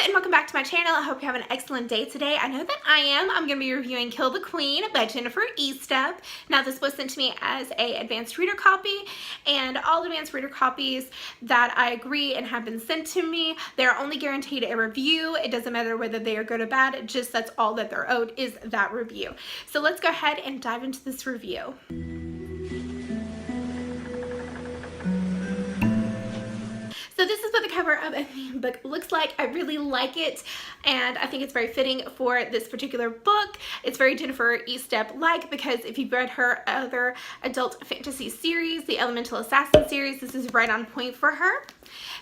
and welcome back to my channel. I hope you have an excellent day today. I know that I am. I'm going to be reviewing Kill the Queen by Jennifer Estep. Now this was sent to me as a advanced reader copy, and all advanced reader copies that I agree and have been sent to me, they're only guaranteed a review. It doesn't matter whether they are good or bad, just that's all that they're owed is that review. So let's go ahead and dive into this review. So this is what the cover of the book looks like. I really like it, and I think it's very fitting for this particular book. It's very Jennifer Estep-like, because if you've read her other adult fantasy series, the Elemental Assassin series, this is right on point for her.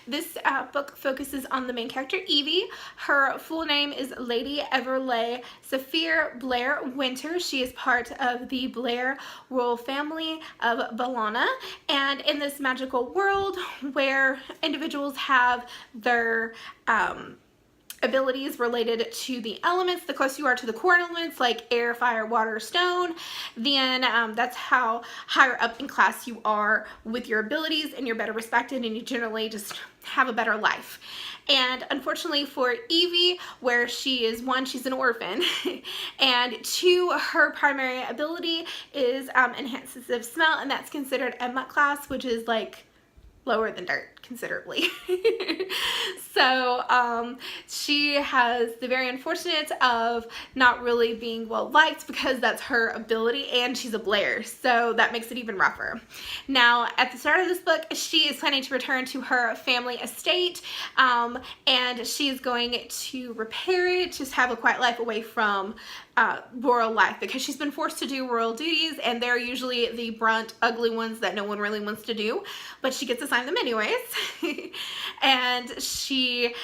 This book focuses on the main character, Evie. Her full name is Lady Everleigh Saphir Blair Winter. She is part of the Blair royal family of Bologna, and in this magical world where individuals have their abilities related to the elements, the closer you are to the core elements like air, fire, water, stone, then that's how higher up in class you are with your abilities, and you're better respected, and you generally just have a better life. And unfortunately for Evie, where she is, one, she's an orphan, and two, her primary ability is enhanced sense of smell, and that's considered a mutt class, which is like lower than dirt considerably. So she has the very unfortunate of not really being well liked because that's her ability, and she's a Blair, so that makes it even rougher. Now at the start of this book, she is planning to return to her family estate, and she's going to repair it, just have a quiet life away from royal life, because she's been forced to do royal duties, and they're usually the brunt, ugly ones that no one really wants to do, but she gets assigned them anyways. And she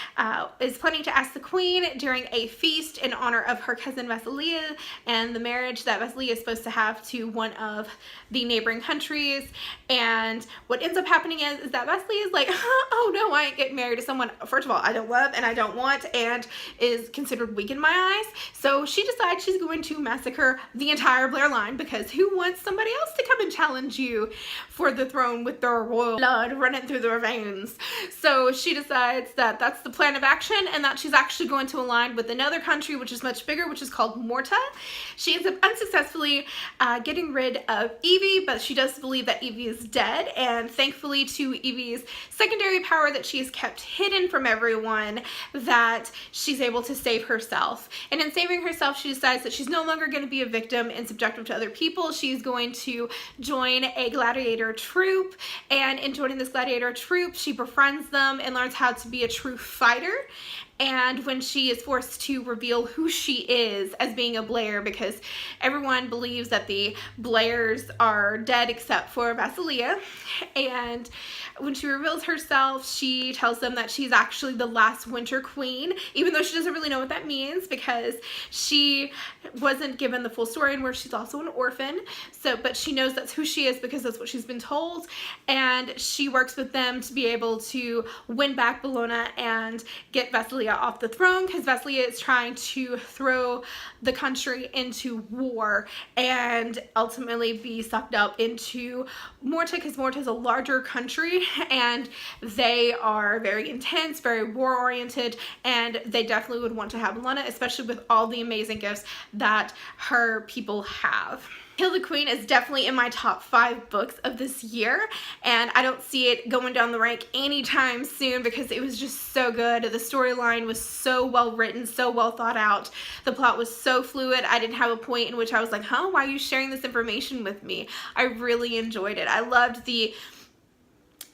is planning to ask the queen during a feast in honor of her cousin Vasilia and the marriage that Vasilia is supposed to have to one of the neighboring countries. And what ends up happening is that Vasilia is like, oh no, I ain't getting married to someone, first of all, I don't love and I don't want, and is considered weak in my eyes. So she decides she's going to massacre the entire Blair line, because who wants somebody else to come and challenge you for the throne with their royal blood running through their veins? So she decides that that's the plan of action, and that she's actually going to align with another country which is much bigger, which is called Morta. She ends up unsuccessfully getting rid of Evie, but she does believe that Evie is dead, and thankfully to Evie's secondary power that she has kept hidden from everyone, that she's able to save herself. And in saving herself, she decides that she's no longer going to be a victim and subjective to other people. She's going to join a gladiator troupe, and in joining this gladiator troupe, she befriends them and learns how to be a true fighter. And when she is forced to reveal who she is as being a Blair, because everyone believes that the Blairs are dead except for Vasilia, and when she reveals herself, she tells them that she's actually the last Winter Queen, even though she doesn't really know what that means, because she wasn't given the full story, and where she's also an orphan. So, but she knows that's who she is because that's what she's been told, and she works with them to be able to win back Bologna and get Vasilia off the throne, because Vasilia is trying to throw the country into war and ultimately be sucked up into Morta, because Morta is a larger country and they are very intense, very war-oriented, and they definitely would want to have Bologna, especially with all the amazing gifts that her people have. Kill the Queen is definitely in my top 5 books of this year, and I don't see it going down the rank anytime soon, because it was just so good. The storyline was so well written, so well thought out. The plot was so fluid. I didn't have a point in which I was like, huh, why are you sharing this information with me? I really enjoyed it. I loved the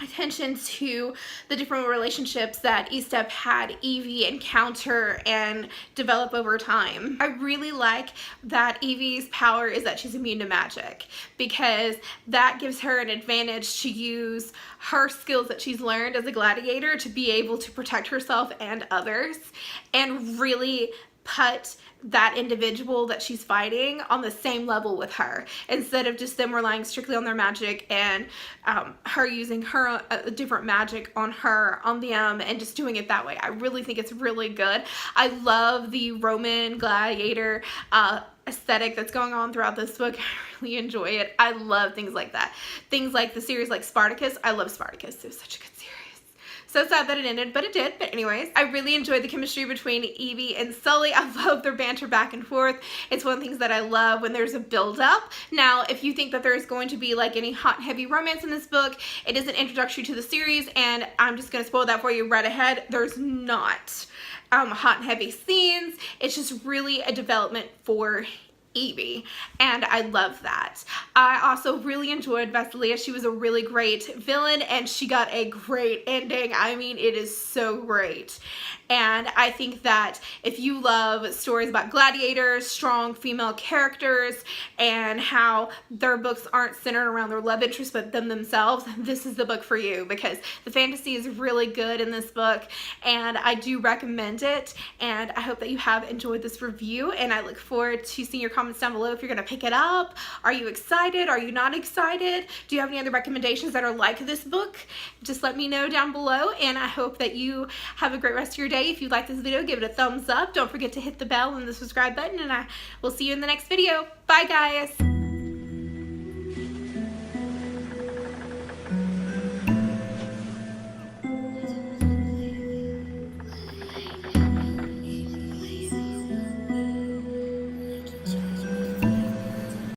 attention to the different relationships that Estep had Evie encounter and develop over time. I really like that Evie's power is that she's immune to magic, because that gives her an advantage to use her skills that she's learned as a gladiator to be able to protect herself and others, and really put that individual that she's fighting on the same level with her, instead of just them relying strictly on their magic and her using her different magic on them and just doing it that way. I really think it's really good. I love the Roman gladiator aesthetic that's going on throughout this book. I really enjoy it. I love things like that. Things like the series like Spartacus. I love Spartacus. It was such a good series. So sad that it ended, but it did. But anyways, I really enjoyed the chemistry between Evie and Sully. I love their banter back and forth. It's one of the things that I love when there's a build-up. Now, if you think that there's going to be like any hot and heavy romance in this book, it is an introductory to the series, and I'm just going to spoil that for you right ahead. There's not hot and heavy scenes. It's just really a development for Evie, and I love that. I also really enjoyed Vesalia. She was a really great villain, and she got a great ending. I mean, it is so great. And I think that if you love stories about gladiators, strong female characters, and how their books aren't centered around their love interest but them themselves, this is the book for you, because the fantasy is really good in this book, and I do recommend it. And I hope that you have enjoyed this review, and I look forward to seeing your comments down below if you're going to pick it up. Are you excited? Are you not excited? Do you have any other recommendations that are like this book? Just let me know down below, and I hope that you have a great rest of your day. If you like this video, give it a thumbs up. Don't forget to hit the bell and the subscribe button, and I will see you in the next video. Bye, guys.